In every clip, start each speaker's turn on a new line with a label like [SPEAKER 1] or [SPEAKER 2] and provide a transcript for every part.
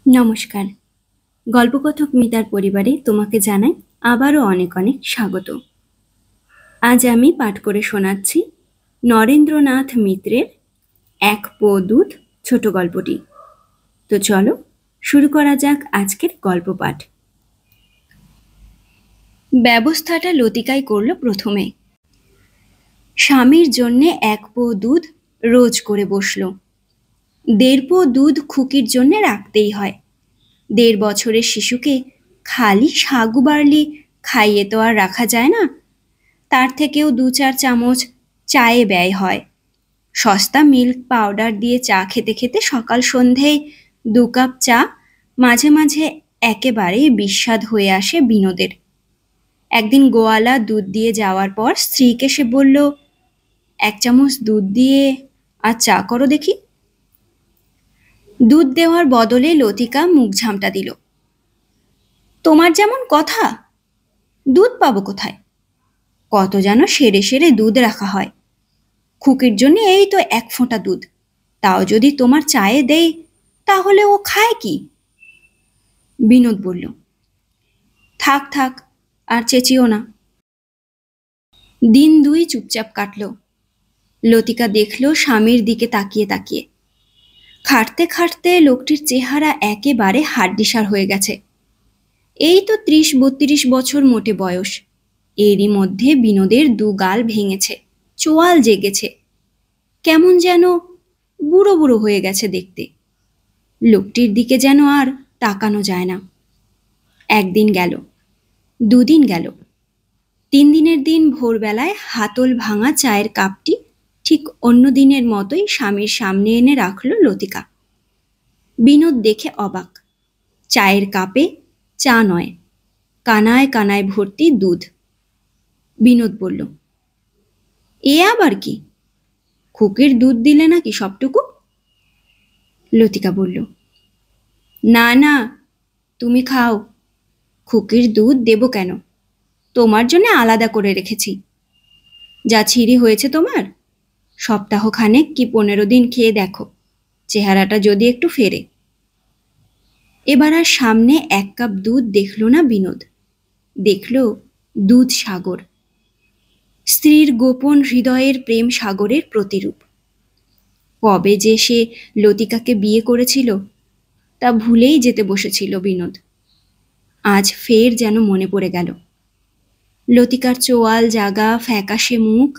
[SPEAKER 1] নমস্কার। গল্পকথক মিতার পরিবারে তোমাকে জানাই আবারও অনেক অনেক স্বাগত। আজ আমি পাঠ করে শোনাচ্ছি নরেন্দ্রনাথ মিত্রের এক পো দুধ ছোট গল্পটি। তো চলো শুরু করা যাক আজকের গল্প পাঠ। ব্যবস্থাটা লতিকাই করল প্রথমে। স্বামীর জন্যে এক পো দুধ রোজ করে বসল। 1.5 পো দুধ খুকির জন্যে রাখতেই হয়। 1.5 বছরের শিশুকে খালি সাগু বার্লি খাইয়ে তো আর রাখা যায় না। তার থেকেও 2-4 চামচ চায়ে ব্যয় হয়। সস্তা মিল্ক পাউডার দিয়ে চা খেতে খেতে সকাল সন্ধেয় 2 কাপ চা মাঝে মাঝে একেবারেই বিস্বাদ হয়ে আসে বিনোদের। একদিন গোয়ালা দুধ দিয়ে যাওয়ার পর স্ত্রীকে সে বলল, 1 চামচ দুধ দিয়ে আর চা করো দেখি। দুধ দেওয়ার বদলে লতিকা মুখ ঝামটা দিল। তোমার যেমন কথা, দুধ পাবো কোথায়? কত যেন সেরে সেরে দুধ রাখা হয়। খুকির জন্য এই তো 1 ফোঁটা দুধ, তাও যদি তোমার চায়ে দেই তাহলে ও খায় কি? বিনোদ বলল, থাক থাক আর চেঁচিও না। দিন 2 চুপচাপ কাটল। লতিকা দেখল স্বামীর দিকে তাকিয়ে তাকিয়ে। খাটতে খাটতে লোকটির চেহারা একেবারে হাড্ডিসার হয়ে গেছে। এই তো 30-32 বছর মোটে বয়স। এরই মধ্যে বিনোদের 2 গাল ভেঙেছে, চোয়াল জেগেছে, কেমন যেন বুড়ো বুড়ো হয়ে গেছে দেখতে। লোকটির দিকে যেন আর তাকানো যায় না। 1 দিন গেল, 2 দিন গেল। 3 দিনের দিন ভোরবেলায় হাতল ভাঙা চায়ের কাপটি ঠিক অন্য দিনের মতোই স্বামীর সামনে এনে রাখল লতিকা। বিনোদ দেখে অবাক। চায়ের কাপে চা নয়, কানায় কানায় ভর্তি দুধ। বিনোদ বলল, এ আবার কি? খুকির দুধ দিলে নাকি সবটুকু? লতিকা বলল, না না, তুমি খাও। খুকির দুধ দেব কেন? তোমার জন্য আলাদা করে রেখেছি। যা ছিঁড়ি হয়েছে তোমার, সপ্তাহখানেক কি 15 দিন খেয়ে দেখো, চেহারাটা যদি একটু ফেরে। এবার আর সামনে 1 কাপ দুধ দেখল না বিনোদ, দেখল দুধ সাগর। স্ত্রীর গোপন হৃদয়ের প্রেম সাগরের প্রতিরূপ। কবে যে সে লতিকাকে বিয়ে করেছিল তা ভুলেই যেতে বসেছিল বিনোদ। আজ ফের যেন মনে পড়ে গেল। লতিকার চোয়াল জাগা ফ্যাকাশে মুখ,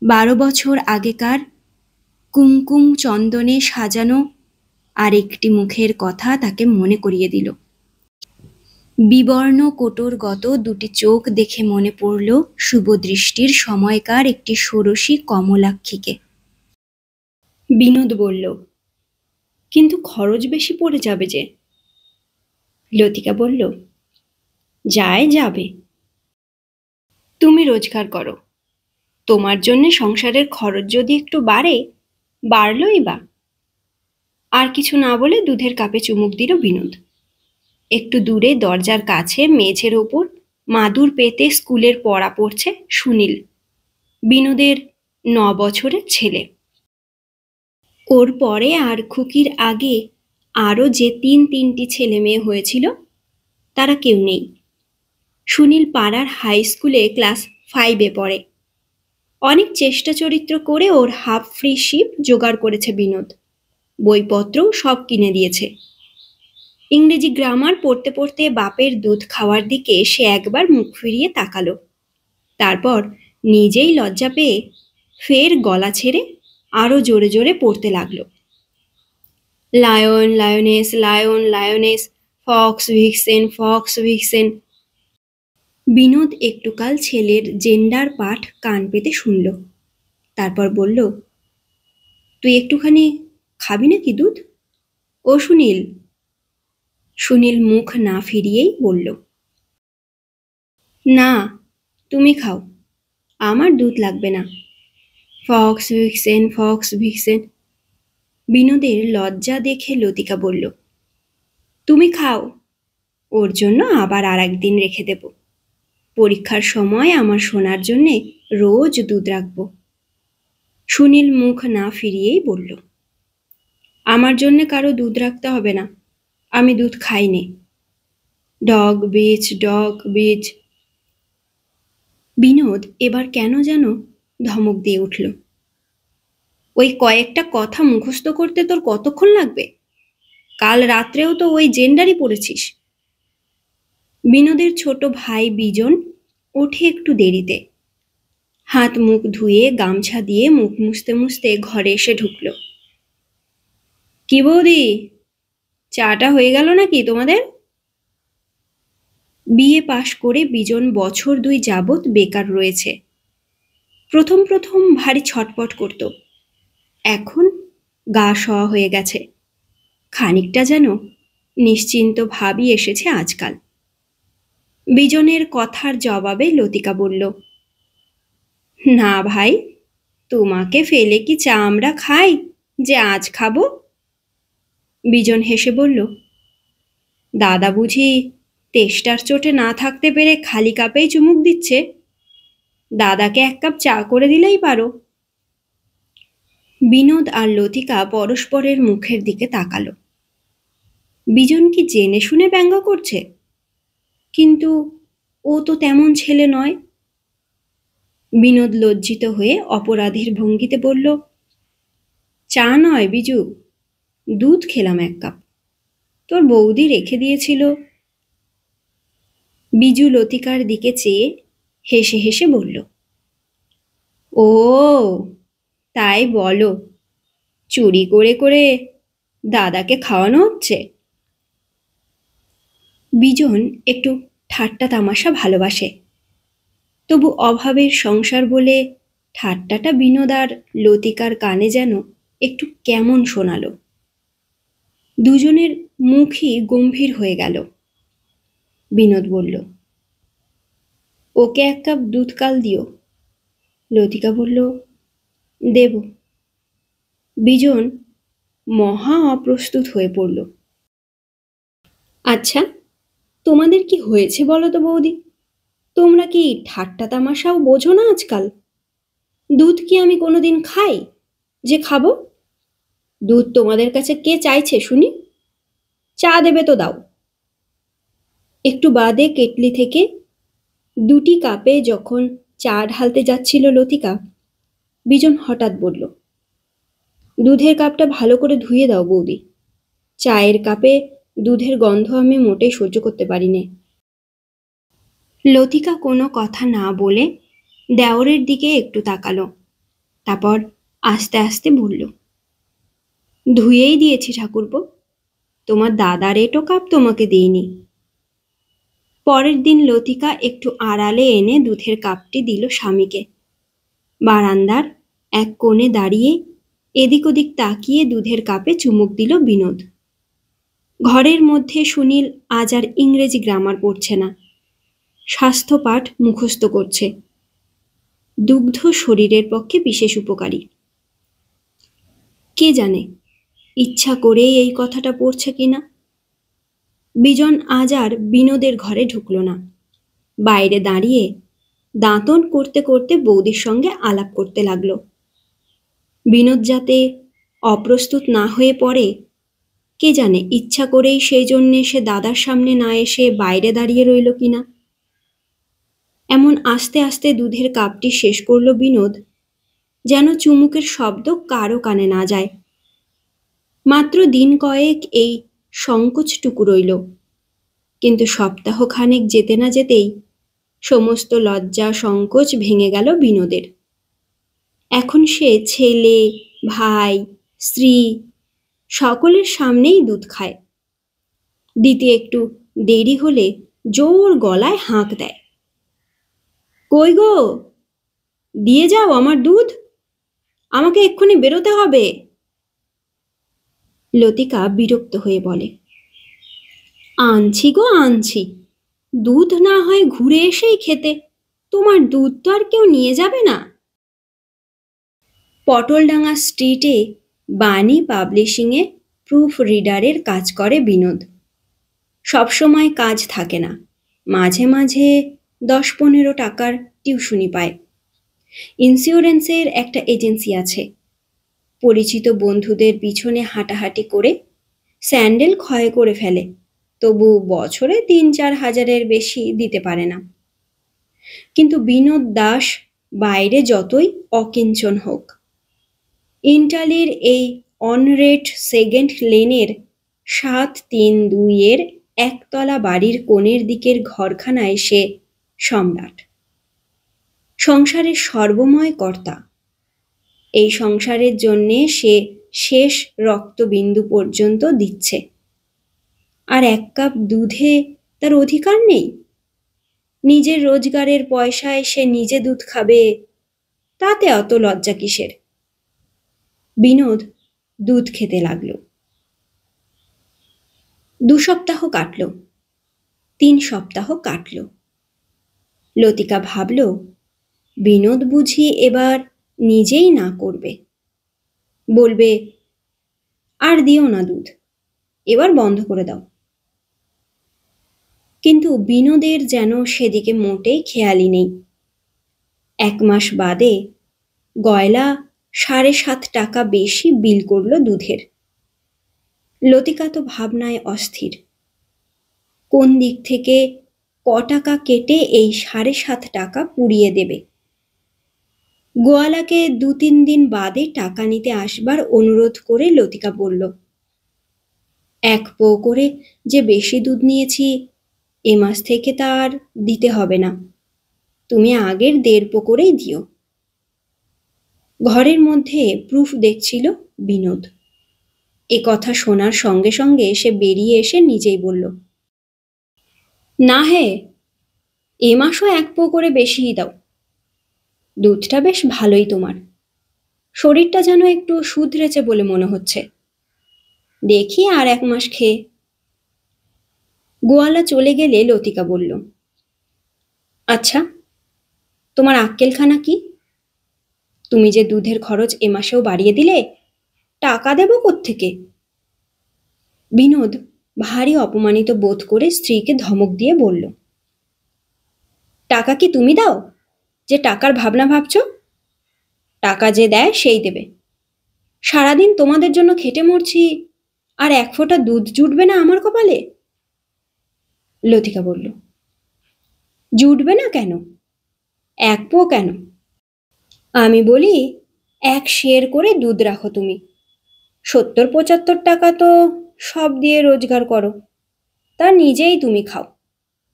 [SPEAKER 1] 12 বছর আগেকার কুমকুম চন্দনে সাজানো আর একটি মুখের কথা তাকে মনে করিয়ে দিল। বিবর্ণ কোটরগত 2টি চোখ দেখে মনে পড়ল শুভদৃষ্টির সময়কার একটি ষোড়শী কমলাক্ষীকে। বিনোদ বলল, কিন্তু খরচ বেশি পড়ে যাবে যে। লতিকা বলল, যায় যাবে, তুমি রোজগার করো। তোমার জন্যে সংসারের খরচ যদি একটু বাড়ে, বাড়লই বা। আর কিছু না বলে দুধের কাপে চুমুক দিল বিনোদ। একটু দূরে দরজার কাছে মেঝের ওপর মাদুর পেতে স্কুলের পড়া পড়ছে সুনীল, বিনোদের 9 বছরের ছেলে। ওর পরে আর খুকির আগে আরও যে 3টি ছেলে মেয়ে হয়েছিল তারা কেউ নেই। সুনীল পাড়ার হাই স্কুলে ক্লাস 5-এ পড়ে। অনেক চেষ্টা চরিত্র করে ওর হাফ ফ্রি শিপ জোগাড় করেছে বিনোদ। বইপত্রও সব কিনে দিয়েছে। ইংরেজি গ্রামার পড়তে পড়তে বাপের দুধ খাওয়ার দিকে সে একবার মুখ ফিরিয়ে তাকালো। তারপর নিজেই লজ্জা পেয়ে ফের গলা ছেড়ে আরো জোরে জোরে পড়তে লাগলো। Lion lioness, lion lioness, fox vixen, fox vixen. Binod একটুকাল ছেলের জেন্ডার পাঠ কান পেতে শুনল। তারপর বলল, তুই একটুখানি খাবি নাকি দুধ? ও সুনীল। সুনীল মুখ না ফিরিয়েই বলল, না, তুমি খাও, আমার দুধ লাগবে না। Fox vixen, fox vixen. বিনোদের লজ্জা দেখে লতিকা বলল, তুমি খাও, ওর জন্য আবার আর একদিন রেখে দেব। পরীক্ষার সময় আমার সোনার জন্যে রোজ দুধ রাখব। সুনীল মুখ না ফিরিয়েই বলল, আমার জন্যে কারো দুধ রাখতে হবে না, আমি দুধ খাইনি। Dog bitch, dog bitch. Binod এবার কেন যেন ধমক দিয়ে উঠল। ওই কয়েকটা কথা মুখস্থ করতে তোর কতক্ষণ লাগবে? কাল রাত্রেও তো ওই জেন্ডারই পড়েছিস। বিনোদের ছোট ভাই বিজন ওঠে একটু দেরিতে। হাত মুখ ধুয়ে গামছা দিয়ে মুখ মুছতে মুছতে ঘরে এসে ঢুকল। কি বৌদি, চাটা হয়ে গেল নাকি তোমাদের? বিএ পাশ করে বিজন বছর 2 যাবৎ বেকার রয়েছে। প্রথম প্রথম ভারী ছটপট করত, এখন গা সওয়া হয়ে গেছে। খানিকটা যেন নিশ্চিন্ত ভাবই এসেছে আজকাল। বিজনের কথার জবাবে লতিকা বলল, না ভাই, তোমাকে ফেলে কি চা আমরা খাই যে আজ খাবো? বিজন হেসে বলল, দাদা বুঝি তেষ্টার চোটে না থাকতে পেরে খালি কাপেই চুমুক দিচ্ছে? দাদাকে 1 কাপ চা করে দিলেই পারো। বিনোদ আর লতিকা পরস্পরের মুখের দিকে তাকালো। বিজন কি জেনে শুনে ব্যঙ্গ করছে? কিন্তু ও তো তেমন ছেলে নয়। বিনোদ লজ্জিত হয়ে অপরাধীর ভঙ্গিতে বলল, চা নয় বিজু, দুধ খেলাম 1 কাপ, তোর বৌদি রেখে দিয়েছিল। বিজু লতিকার দিকে চেয়ে হেসে হেসে বলল, ও তাই বলো, চুরি করে করে দাদাকে খাওয়ানো হচ্ছে? বিজন একটু ঠাট্টা তামাশা ভালোবাসে, তবু অভাবের সংসার বলে ঠাট্টাটা বিনোদ আর লতিকার কানে যেন একটু কেমন শোনালো। দুজনের মুখই গম্ভীর হয়ে গেল। বিনোদ বলল, ওকে 1 কাপ দুধ কাল দিও। লতিকা বলল, দেব। বিজন মহা অপ্রস্তুত হয়ে পড়ল। আচ্ছা, তোমাদের কি হয়েছে বলো তো বৌদি? তোমরা কি ঠাট্টা তামাশাও বোঝো না আজকাল? দুধ কি আমি কোনোদিন খাই যে খাবো? দুধ তোমাদের কাছে কে চাইছে শুনি? চা দেবে তো দাও। একটু বাদে কেটলি থেকে 2টি কাপে যখন চা ঢালতে যাচ্ছিল লতিকা, বিজন হঠাৎ বলল, দুধের কাপটা ভালো করে ধুয়ে দাও বৌদি। চায়ের কাপে দুধের গন্ধ আমি মোটেই সহ্য করতে পারি নে। লতিকা কোনো কথা না বলে দেওরের দিকে একটু তাকালো, তারপর আস্তে আস্তে বলল, ধুয়েই দিয়েছি ঠাকুরপো, তোমার দাদার এটো কাপ তোমাকে দিইনি। পরের দিন লতিকা একটু আড়ালে এনে দুধের কাপটি দিল স্বামীকে। বারান্দার এক কোণে দাঁড়িয়ে এদিক ওদিক তাকিয়ে দুধের কাপে চুমুক দিল বিনোদ। ঘরের মধ্যে সুনীল আজ আর ইংরেজি গ্রামার পড়ছে না, স্বাস্থ্য পাঠ মুখস্থ করছে। দুগ্ধ শরীরের পক্ষে বিশেষ উপকারী। কে জানে ইচ্ছা করেই এই কথাটা পড়ছে কিনা। বিজন আজ আর বিনোদের ঘরে ঢুকল না, বাইরে দাঁড়িয়ে দাঁতন করতে করতে বৌদির সঙ্গে আলাপ করতে লাগলো। বিনোদ যাতে অপ্রস্তুত না হয়ে পড়ে, কে জানে ইচ্ছা করেই সেই জন্যে সে দাদার সামনে না এসে বাইরে দাঁড়িয়ে রইল কিনা। এমন আস্তে আস্তে দুধের কাপটি শেষ করল বিনোদ, যেন চুমুকের শব্দ কারো কানে না যায়। মাত্র দিন কয়েক এই সংকোচটুকু রইল, কিন্তু সপ্তাহখানেক যেতে না যেতেই সমস্ত লজ্জা সংকোচ ভেঙে গেল বিনোদের। এখন সে ছেলে, ভাই, স্ত্রী সকলের সামনেই দুধ খায়। দিতে একটু দেরি হলে জোর গলায় হাঁক দেয়, কই গো, দিয়ে যাও আমার দুধ, আমাকে এক্ষুনি বেরোতে হবে। লতিকা বিরক্ত হয়ে বলে, আনছি গো আনছি, দুধ না হয় ঘুরে এসেই খেতে, তোমার দুধ তো আর কেউ নিয়ে যাবে না। পটলডাঙ্গা স্ট্রিটে বাণী পাবলিশিংয়ে প্রুফ রিডারের কাজ করে বিনোদ। সবসময় কাজ থাকে না, মাঝে মাঝে 10-15 টাকার টিউশনি পায়। ইন্স্যুরেন্সের একটা এজেন্সি আছে, পরিচিত বন্ধুদের পিছনে হাঁটাহাঁটি করে স্যান্ডেল ক্ষয় করে ফেলে, তবু বছরে ৩-৪ হাজারের বেশি দিতে পারে না। কিন্তু বিনোদ দাস বাইরে যতই অকিঞ্চন হোক, ইন্টালির এই অনরেট সেকেন্ড লেনের ৭-৩-২-এর একতলা বাড়ির কোণের দিকের ঘরখানায় সে সম্রাট, সংসারের সর্বময় কর্তা। এই সংসারের জন্যে সে শেষ রক্তবিন্দু পর্যন্ত দিচ্ছে, আর ১ কাপ দুধে তার অধিকার নেই? নিজের রোজগারের পয়সায় সে নিজে দুধ খাবে, তাতে অত লজ্জা কিসের? বিনোদ দুধ খেতে লাগল। ২ সপ্তাহ কাটল, ৩ সপ্তাহ কাটল। লতিকা ভাবল, বিনোদ বুঝি এবার নিজেই না করবে, বলবে, আর দিও না দুধ, এবার বন্ধ করে দাও। কিন্তু বিনোদের যেন সেদিকে মোটেই খেয়ালই নেই। ১ মাস বাদে গয়লা ৭.৫ টাকা বেশি বিল করল দুধের। লতিকা তো ভাবনায় অস্থির, কোন দিক থেকে ক টাকা কেটে এই ৭.৫ টাকা পুড়িয়ে দেবে। গোয়ালাকে ২-৩ দিন বাদে টাকা নিতে আসবার অনুরোধ করে লতিকা বলল, ১ পো করে যে বেশি দুধ নিয়েছি, এ মাস থেকে তা আর দিতে হবে না, তুমি আগের ১.৫ পো করেই দিও। ঘরের মধ্যে প্রুফ দেখছিল বিনোদ। এ কথা শোনার সঙ্গে সঙ্গে সে বেরিয়ে এসে নিজেই বলল, না হে, এ মাসও ১ পো করে বেশিই দাও। দুধটা বেশ ভালোই তোমার, শরীরটা যেন একটু শুধরেছে বলে মনে হচ্ছে। দেখি আর ১ মাস খেয়ে। গোয়ালা চলে গেলে লতিকা বলল, আচ্ছা, তোমার আক্কেলখানা কি? তুমি যে দুধের খরচ এ মাসেও বাড়িয়ে দিলে, টাকা দেব কোত্থেকে? বিনোদ ভারী অপমানিত বোধ করে স্ত্রীকে ধমক দিয়ে বলল, টাকা কি তুমি দাও, যে টাকার ভাবনা ভাবছ? টাকা যে দেয় সেই দেবে। সারাদিন তোমাদের জন্য খেটে মরছি, আর ১ ফোঁটা দুধ জুটবে না আমার কপালে? লতিকা বলল, জুটবে না কেন? ১ পো কেন? আমি বলি ১ সের করে দুধ রাখো তুমি। ৭০-৭৫ টাকা তো সব দিয়ে রোজগার করো, তা নিজেই তুমি খাও।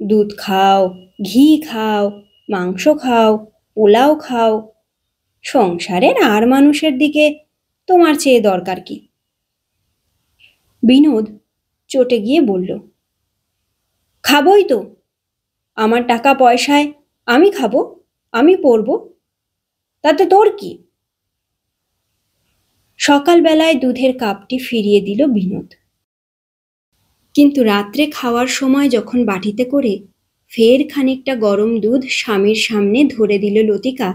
[SPEAKER 1] দুধ খাও, ঘি খাও, মাংস খাও, পোলাও খাও। সংসারের আর মানুষের দিকে তোমার চেয়ে দরকার কি? বিনোদ চটে গিয়ে বলল, খাবই তো, আমার টাকা পয়সায় আমি খাবো, আমি পরব, তাতে তোর কি? সকালবেলায় দুধের কাপটি ফিরিয়ে দিল বিনোদ, কিন্তু রাত্রে খাওয়ার সময় যখন বাটিতে করে ফের খানিকটা গরম দুধ স্বামীর সামনে ধরে দিল লতিকা,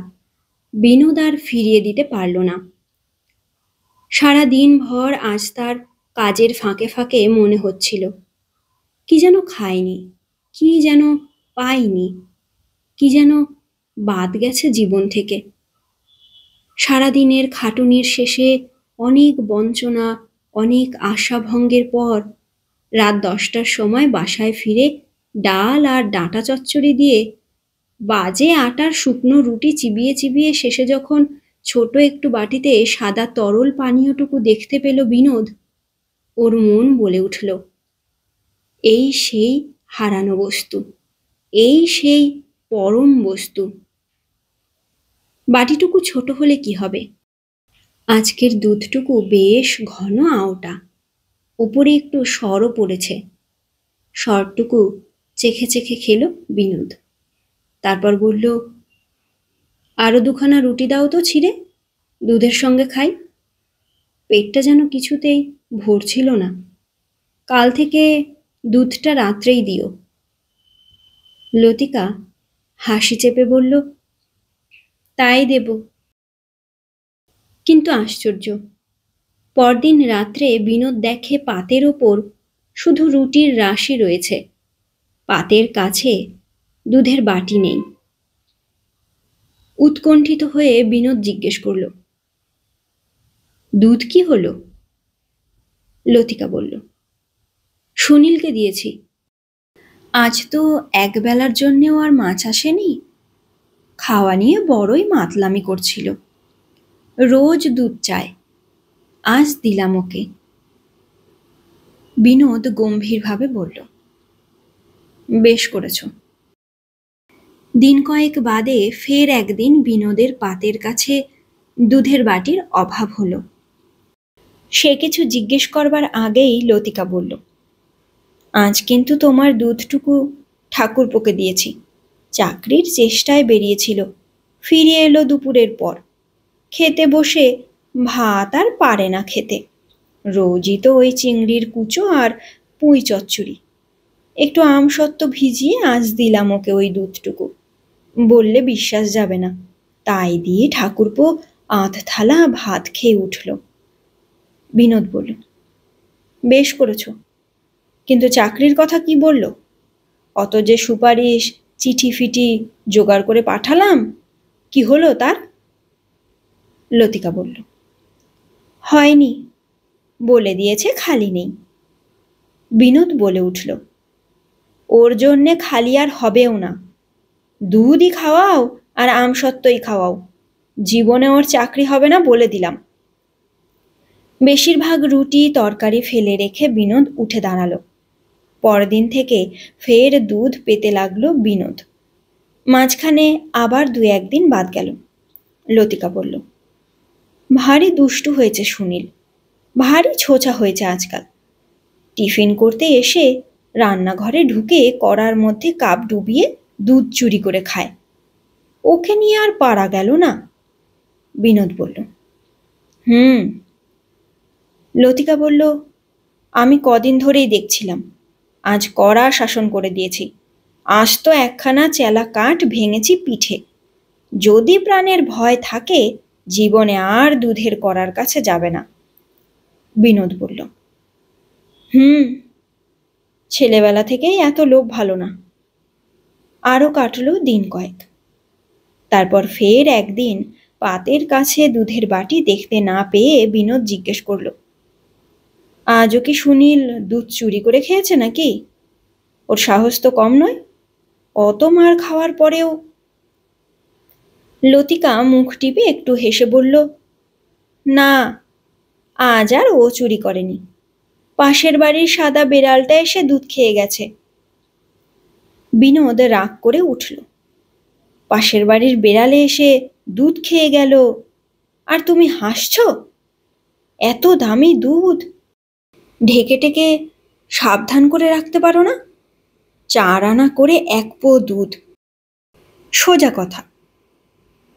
[SPEAKER 1] বিনোদ আর ফিরিয়ে দিতে পারল না। সারা দিনভর আজ তার কাজের ফাঁকে ফাঁকে মনে হচ্ছিল, কি যেন খায়নি, কি যেন পায়নি, কি যেন বাদ গেছে জীবন থেকে। সারাদিনের খাটুনির শেষে অনেক বঞ্চনা, অনেক আশাভঙ্গের পর রাত ১০টার সময় বাসায় ফিরে ডাল আর ডাঁটা চচ্চড়ি দিয়ে বাজে আটার শুকনো রুটি চিবিয়ে চিবিয়ে শেষে যখন ছোট একটু বাটিতে সাদা তরল পানীয়টুকু দেখতে পেল বিনোদ, ওর মন বলে উঠল, এই সেই হারানো বস্তু, এই সেই পরম বস্তু। বাটিটুকু ছোট হলে কি হবে, আজকের দুধটুকু বেশ ঘন আওটা, উপরে একটু সরও পড়েছে। সরটুকু চেখে চেখে খেল বিনোদ, তারপর বলল, আরো ২খানা রুটি দাও তো ছিঁড়ে, দুধের সঙ্গে খাই। পেটটা যেন কিছুতেই ভরছিল না। কাল থেকে দুধটা রাত্রেই দিও। লতিকা হাসি চেপে বলল, তাই দেব। কিন্তু আশ্চর্য, পরদিন রাত্রে বিনোদ দেখে পাতের ওপর শুধু রুটির রাশি রয়েছে, পাতের কাছে দুধের বাটি নেই। উৎকণ্ঠিত হয়ে বিনোদ জিজ্ঞেস করল, দুধ কি হলো? লতিকা বলল, সুনীলকে দিয়েছি। আজ তো একবেলার জন্যেও আর মাছ আসেনি। খাওয়া নিয়ে বড়ই মাতলামি করছিল। রোজ দুধ চায়, আজ দিলাম ওকে। বিনোদ গম্ভীরভাবে বলল, বেশ করেছ। দিন কয়েক বাদে ফের একদিন বিনোদের পাতের কাছে দুধের বাটির অভাব হলো। সে কিছু জিজ্ঞেস করবার আগেই লতিকা বলল, আজ কিন্তু তোমার দুধটুকু ঠাকুরপোকে দিয়েছি। চাকরির চেষ্টায় বেরিয়েছিল, ফিরে এলো দুপুরের পর। খেতে বসে ভাত আর পারে না খেতে। রোজই তো ওই চিংড়ির কুচো আর পুঁই চচ্চড়ি। একটু আমসত্ত্ব ভিজিয়ে আজ দিলাম ওকে ওই দুধটুকু। বললে বিশ্বাস যাবে না, তাই দিয়ে ঠাকুরপো আধ থালা ভাত খেয়ে উঠল। বিনোদ বলল, বেশ করেছ, কিন্তু চাকরির কথা কি বলল? অত যে সুপারিশ চিঠি ফিটি জোগাড় করে পাঠালাম, কি হলো তার? লতিকা বলল, হয়নি, বলে দিয়েছে খালি নেই। বিনোদ বলে উঠল, ওর জন্যে খালি আর হবেও না। দুধই খাওয়াও আর আমসত্ত্বই খাওয়াও, জীবনে ওর চাকরি হবে না বলে দিলাম। বেশিরভাগ রুটি তরকারি ফেলে রেখে বিনোদ উঠে দাঁড়ালো। পরদিন থেকে ফের দুধ পেতে লাগলো বিনোদ। মাঝখানে আবার দু একদিন বাদ গেল। লতিকা বলল, ভারী দুষ্টু হয়েছে সুনীল, ভারী ছোঁচা হয়েছে আজকাল। টিফিন করতে এসে রান্নাঘরে ঢুকে কড়ার মধ্যে কাপ ডুবিয়ে দুধ চুরি করে খায়। ওকে নিয়ে আর পারা গেল না। বিনোদ বলল, হুম। লতিকা বলল, আমি কদিন ধরেই দেখছিলাম, আজ কড়া শাসন করে দিয়েছি। আজ তো একখানা চেলা কাঠ ভেঙেছি পিঠে। যদি প্রাণের ভয় থাকে, জীবনে আর দুধের কড়ার কাছে যাবে না। বিনোদ বলল, হুম, ছেলেবেলা থেকেই এত লোভ ভালো না। আরও কাটল দিন কয়েক। তারপর ফের একদিন পাতের কাছে দুধের বাটি দেখতে না পেয়ে বিনোদ জিজ্ঞেস করল, আজও কি সুনীল দুধ চুরি করে খেয়েছে নাকি? ওর সাহস তো কম নয়, অত মার খাওয়ার পরেও। লতিকা মুখ টিপে একটু হেসে বলল, না, আজ আর ও চুরি করেনি। পাশের বাড়ির সাদা বেড়ালটা এসে দুধ খেয়ে গেছে। বিনোদ রাগ করে উঠল, পাশের বাড়ির বেড়ালে এসে দুধ খেয়ে গেল, আর তুমি হাসছ? এত দামি দুধ ঢেকে টেকে সাবধান করে রাখতে পারো না? 4 আনা করে 1 পো দুধ, সোজা কথা।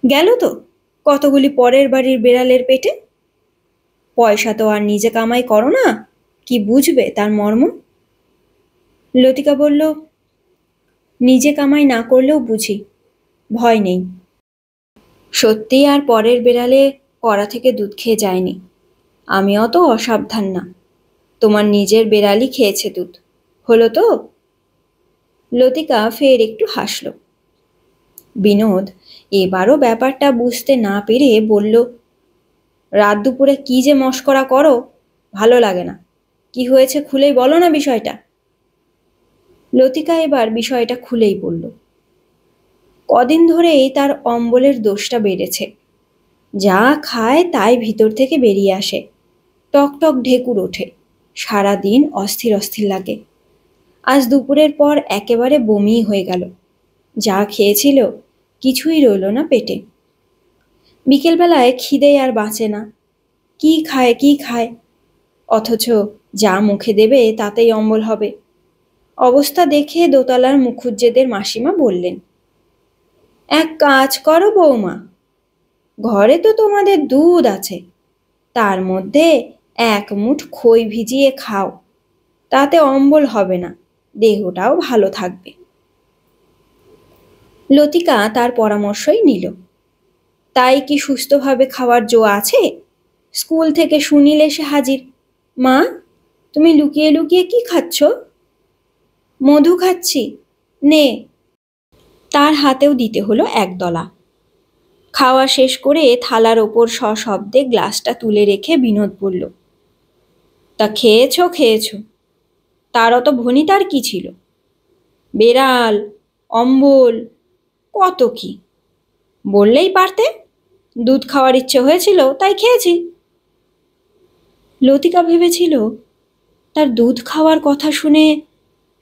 [SPEAKER 1] গেল তো কতগুলি পরের বাড়ির বেড়ালের পেটে। পয়সা তো আর নিজে কামাই করো না, কি বুঝবে তার মর্ম? লতিকা বলল, নিজে কামাই না করলেও বুঝি, ভয় নেই। সত্যি আর পরের বেড়ালে কড়া থেকে দুধ খেয়ে যায়নি। আমি অত অসাবধান না। তোমার নিজের বেড়ালই খেয়েছে দুধ, হলো তো? লতিকা ফের একটু হাসল। বিনোদ এবারও ব্যাপারটা বুঝতে না পেরে বলল, রাত দুপুরে কি যে মশকরা করো, ভালো লাগে না। কি হয়েছে খুলেই বলো না বিষয়টা। লতিকা এবার বিষয়টা খুলেই বলল। কদিন ধরেই তার অম্বলের দোষটা বেড়েছে। যা খায় তাই ভিতর থেকে বেরিয়ে আসে। টকটক ঢেকুর ওঠে, সারাদিন অস্থির অস্থির লাগে। আজ দুপুরের পর একেবারে বমি হয়ে গেল। যা খেয়েছিল কিছুই রইল না পেটে। বিকেলবেলায় খিদে আর বাঁচে না, কি খায় কি খায়, অথচ যা মুখে দেবে তাতেই অম্বল হবে। অবস্থা দেখে দোতলার মুখুজ্জেদের মাসিমা বললেন, এক কাজ করো বৌমা, ঘরে তো তোমাদের দুধ আছে, তার মধ্যে 1 মুঠ খই ভিজিয়ে খাও, তাতে অম্বল হবে না, দেহটাও ভালো থাকবে। লতিকা তার পরামর্শই নিল। তাই কি সুস্থভাবে খাওয়ার জো আছে? স্কুল থেকে সুনীল এসে হাজির। মা, তুমি লুকিয়ে লুকিয়ে কি খাচ্ছ? মধু খাচ্ছি, নে। তার হাতেও দিতে হলো 1 দলা। খাওয়া শেষ করে থালার ওপর সশব্দে গ্লাসটা তুলে রেখে বিনোদ বলল, তা খেয়েছো খেয়েছো, তার অত ভনিতার কি ছিল? বেড়াল, অম্বল, কত কি! বললেই পারতে, দুধ খাওয়ার ইচ্ছে হয়েছিল তাই খেয়েছি। লতিকা ভেবেছিল তার দুধ খাওয়ার কথা শুনে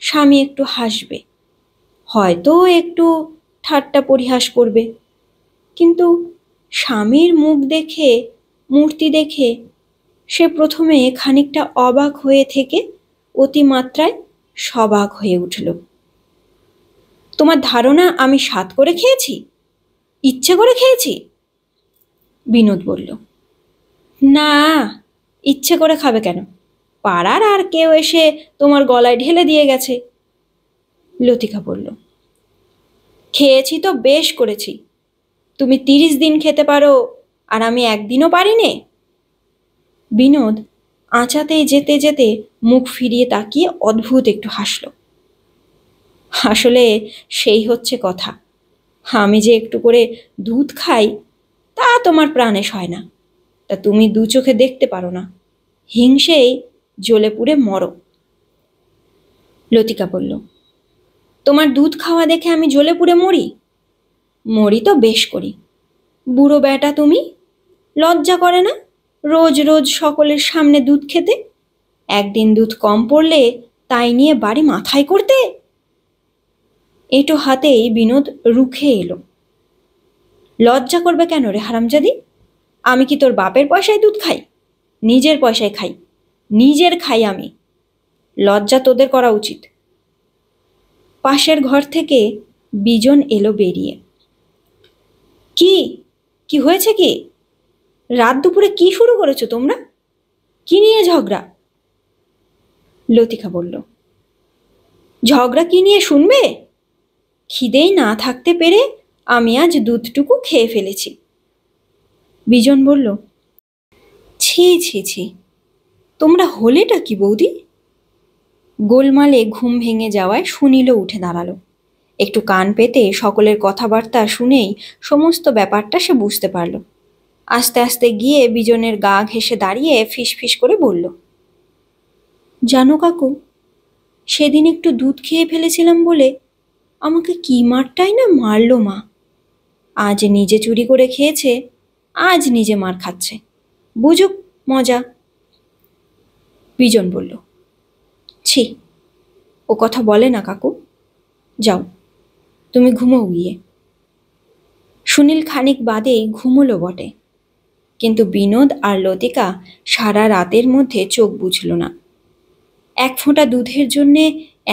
[SPEAKER 1] স্বামী একটু হাসবে, হয়তো একটু ঠাট্টা পরিহাস করবে, কিন্তু স্বামীর মুখ দেখে, মূর্তি দেখে সে প্রথমে খানিকটা অবাক হয়ে থেকে অতিমাত্রায় সবাক হয়ে উঠল। তোমার ধারণা আমি স্বাদ করে খেয়েছি, ইচ্ছে করে খেয়েছি? বিনোদ বলল, না, ইচ্ছে করে খাবে কেন? পাড়ার আর কেউ এসে তোমার গলায় ঢেলে দিয়ে গেছে। লতিকা বলল, খেয়েছি তো বেশ করেছি। তুমি 30 দিন খেতে পারো, আর আমি একদিনও পারিনে? বিনোদ আঁচাতেই যেতে যেতে মুখ ফিরিয়ে তাকিয়ে অদ্ভুত একটু হাসল। আসলে সেই হচ্ছে কথা, আমি যে একটু করে দুধ খাই তা তোমার প্রাণে সয় না, তা তুমি দু চোখে দেখতে পারো না, হিংসেই জ্বলে পুড়ে মরো। লতিকা বলল, তোমার দুধ খাওয়া দেখে আমি জ্বলে পুড়ে মরি? মরি তো বেশ করি। বুড়ো বেটা তুমি, লজ্জা করে না রোজ রোজ সকলের সামনে দুধ খেতে? একদিন দুধ কম পড়লে তাই নিয়ে বাড়ি মাথায় করতে? এটো হাতেই বিনোদ রুখে এলো। লজ্জা করবে কেন রে হারামজাদি? আমি কি তোর বাপের পয়সায় দুধ খাই? নিজের পয়সায় খাই, নিজের খাই আমি। লজ্জা তোদের করা উচিত। পাশের ঘর থেকে বিজন এলো বেরিয়ে। কি কি হয়েছে? কি রাত দুপুরে কি শুরু করেছো তোমরা? কি নিয়ে ঝগড়া? লতিকা বলল, ঝগড়া কি নিয়ে শুনবে? খিদেই না থাকতে পেরে আমি আজ দুধটুকু খেয়ে ফেলেছি। বিজন বলল, ছি ছি ছি, তোমরা হলেটা কি বৌদি? গোলমালে ঘুম ভেঙে যাওয়ায় সুনীল উঠে দাঁড়ালো। একটু কান পেতে সকলের কথাবার্তা শুনেই সমস্ত ব্যাপারটা সে বুঝতে পারল। আস্তে আস্তে গিয়ে বিজনের গা ঘেঁষে দাঁড়িয়ে ফিসফিস করে বলল, জানো কাকু, সেদিন একটু দুধ খেয়ে ফেলেছিলাম বলে আমাকে কি মারটাই না মারলো মা। আজ নিজে চুরি করে খেয়েছে, আজ নিজে মার খাচ্ছে, বুঝুক মজা। বিজন বলল, ছি, ও কথা বলে না কাকু, যাও তুমি ঘুমোও গিয়ে। সুনীল খানিক বাদেই ঘুমোলো বটে, কিন্তু বিনোদ আর লতিকা সারা রাতের মধ্যে চোখ বুঝল না। এক ফোঁটা দুধের জন্যে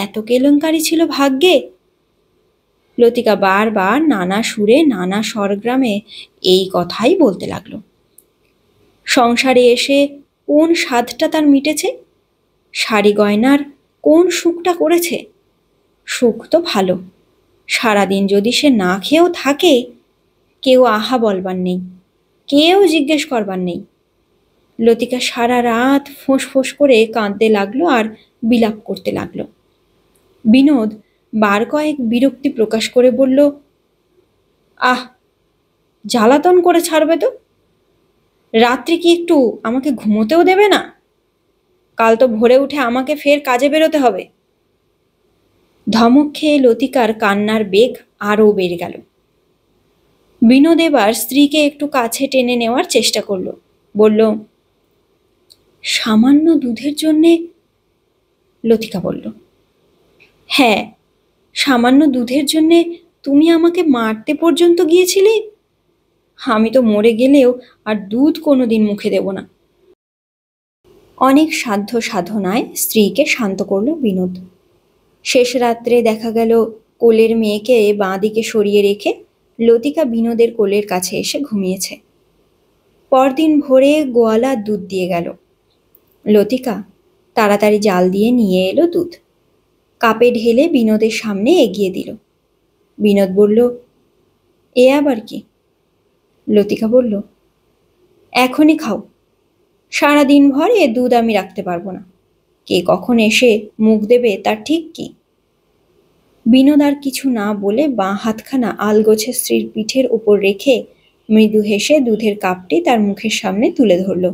[SPEAKER 1] এত কেলেঙ্কারি ছিল ভাগ্যে। লতিকা বারবার নানা সুরে নানা স্বরগ্রামে এই কথাই বলতে লাগলো। সংসারে এসে কোন স্বাদটা তার মিটেছে, শাড়ি গয়নার কোন সুখটা করেছে। সুখ তো ভালো, সারাদিন যদি সে না খেয়েও থাকে, কেউ আহা বলবার নেই, কেউ জিজ্ঞেস করবার নেই। লতিকা সারা রাত ফোঁস করে কাঁদতে লাগলো আর বিলাপ করতে লাগলো। বিনোদ বার কয়েক বিরক্তি প্রকাশ করে বলল, আহ, জ্বালাতন করে ছাড়বে তো। রাত্রি কি একটু আমাকে ঘুমোতেও দেবে না? কাল তো ভোরে উঠে আমাকে ফের কাজে বেরোতে হবে। ধমক খেয়ে লতিকার কান্নার বেগ আরও বেড়ে গেল। বিনোদ এবার স্ত্রীকে একটু কাছে টেনে নেওয়ার চেষ্টা করলো, বলল, সামান্য দুধের জন্যে? লতিকা বলল, হ্যাঁ, সামান্য দুধের জন্যে তুমি আমাকে মারতে পর্যন্ত গিয়েছিলে। আমি তো মরে গেলেও আর দুধ কোনোদিন মুখে দেব না। অনেক সাধ্য সাধনায় স্ত্রীকে শান্ত করল বিনোদ। শেষ রাত্রে দেখা গেল কোলের মেয়েকে বাঁ দিকে সরিয়ে রেখে লতিকা বিনোদের কোলের কাছে এসে ঘুমিয়েছে। পরদিন ভোরে গোয়ালা দুধ দিয়ে গেল। লতিকা তাড়াতাড়ি জাল দিয়ে নিয়ে এলো দুধ, কাপে ঢেলে বিনোদের সামনে এগিয়ে দিল। বিনোদ বলল, এ আবার কি? লতিকা বলল, এখনই খাও, সারাদিন ভর এ দুধ আমি রাখতে পারবো না, কে কখন এসে মুখ দেবে তার ঠিক কি। বিনোদ আর কিছু না বলে বাঁ হাতখানা আলগোছে স্ত্রীর পিঠের উপর রেখে মৃদু হেসে দুধের কাপটি তার মুখের সামনে তুলে ধরল।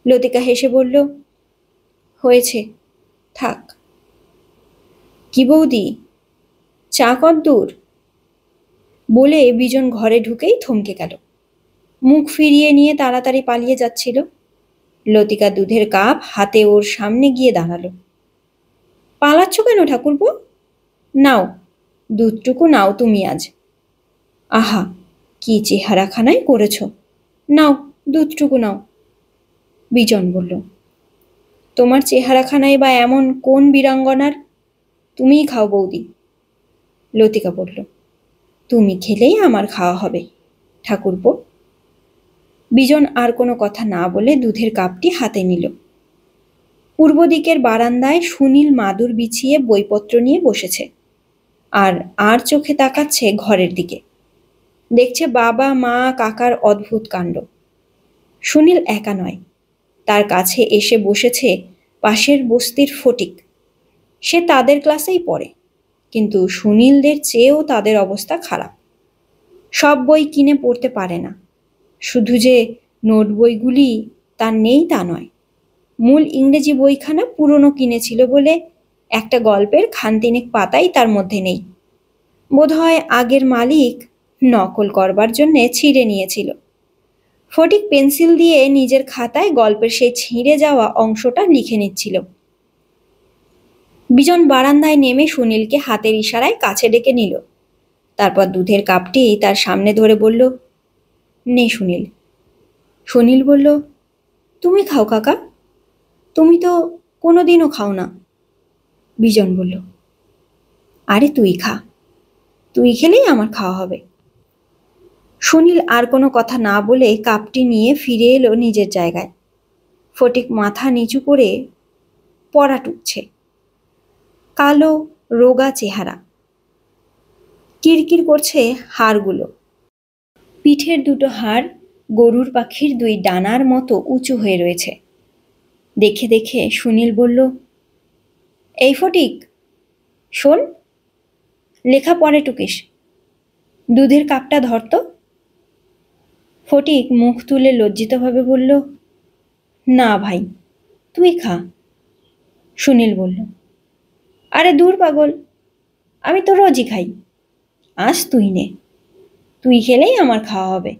[SPEAKER 1] লতিকা হেসে বলল, হয়েছে, থাক। কি বৌদি, চা কদ্দূর? বলে বিজন ঘরে ঢুকেই থমকে গেল। মুখ ফিরিয়ে নিয়ে তাড়াতাড়ি পালিয়ে যাচ্ছিল। লতিকা দুধের কাপ হাতে ওর সামনে গিয়ে দাঁড়ালো। পালাচ্ছ কেন ঠাকুরপো? নাও, দুধটুকু নাও তুমি আজ। আহা, কি চেহারাখানাই করেছ! নাও, দুধটুকু নাও। বিজন বলল, তোমার চেহারাখানাই বা এমন কোন বীরাঙ্গনার? তুমিই খাও বৌদি। লতিকা বলল, তুমি খেলেই আমার খাওয়া হবে ঠাকুরপো। বিজন আর কোনো কথা না বলে দুধের কাপটি হাতে নিল। পূর্ব দিকের বারান্দায় সুনীল মাদুর বিছিয়ে বইপত্র নিয়ে বসেছে, আর আর চোখে তাকাচ্ছে ঘরের দিকে। দেখছে বাবা মা কাকার অদ্ভুত কাণ্ড। সুনীল একা নয়, তার কাছে এসে বসেছে পাশের বস্তির ফটিক। সে তাদের ক্লাসেই পড়ে, কিন্তু সুনীলদের চেয়েও তাদের অবস্থা খারাপ। সব বই কিনে পড়তে পারে না। শুধু যে নোট বইগুলি তার নেই তা নয়, মূল ইংরেজি বইখানা পুরনো কিনেছিল বলে একটা গল্পের খানতিনেক পাতাই তার মধ্যে নেই। বোধহয় আগের মালিক নকল করবার জন্যে ছিঁড়ে নিয়েছিল। ফটিক পেন্সিল দিয়ে নিজের খাতায় গল্পের সেই ছিঁড়ে যাওয়া অংশটা লিখে নিচ্ছিল। বিজন বারান্দায় নেমে সুনীলকে হাতের ইশারায় কাছে ডেকে নিল। তারপর দুধের কাপটি তার সামনে ধরে বলল, নে সুনীল। সুনীল বলল, তুমি খাও কাকা, তুমি তো কোনোদিনও খাও না। বিজন বলল, আরে তুই খা, তুই খেলেই আমার খাওয়া হবে। সুনীল আর কোনো কথা না বলে কাপটি নিয়ে ফিরে এলো নিজের জায়গায়। ফটিক মাথা নিচু করে পড়া টুকছে। কালো রোগা চেহারা, কিরকির করছে হাড়গুলো। পিঠের দুটো হাড় গরুর পাখির দুই ডানার মতো উঁচু হয়ে রয়েছে। দেখে দেখে সুনীল বলল, এই ফটিক শোন, লেখা পরে টুকিস, দুধের কাপটা ধরত। ফটিক মুখ তুলে লজ্জিতভাবে বলল, না ভাই, তুই খা। সুনীল বলল, আরে দূর পাগল, আমি তো রোজই খাই, আজ তুই নে, তুই খেলেই আমার খাওয়া হবে।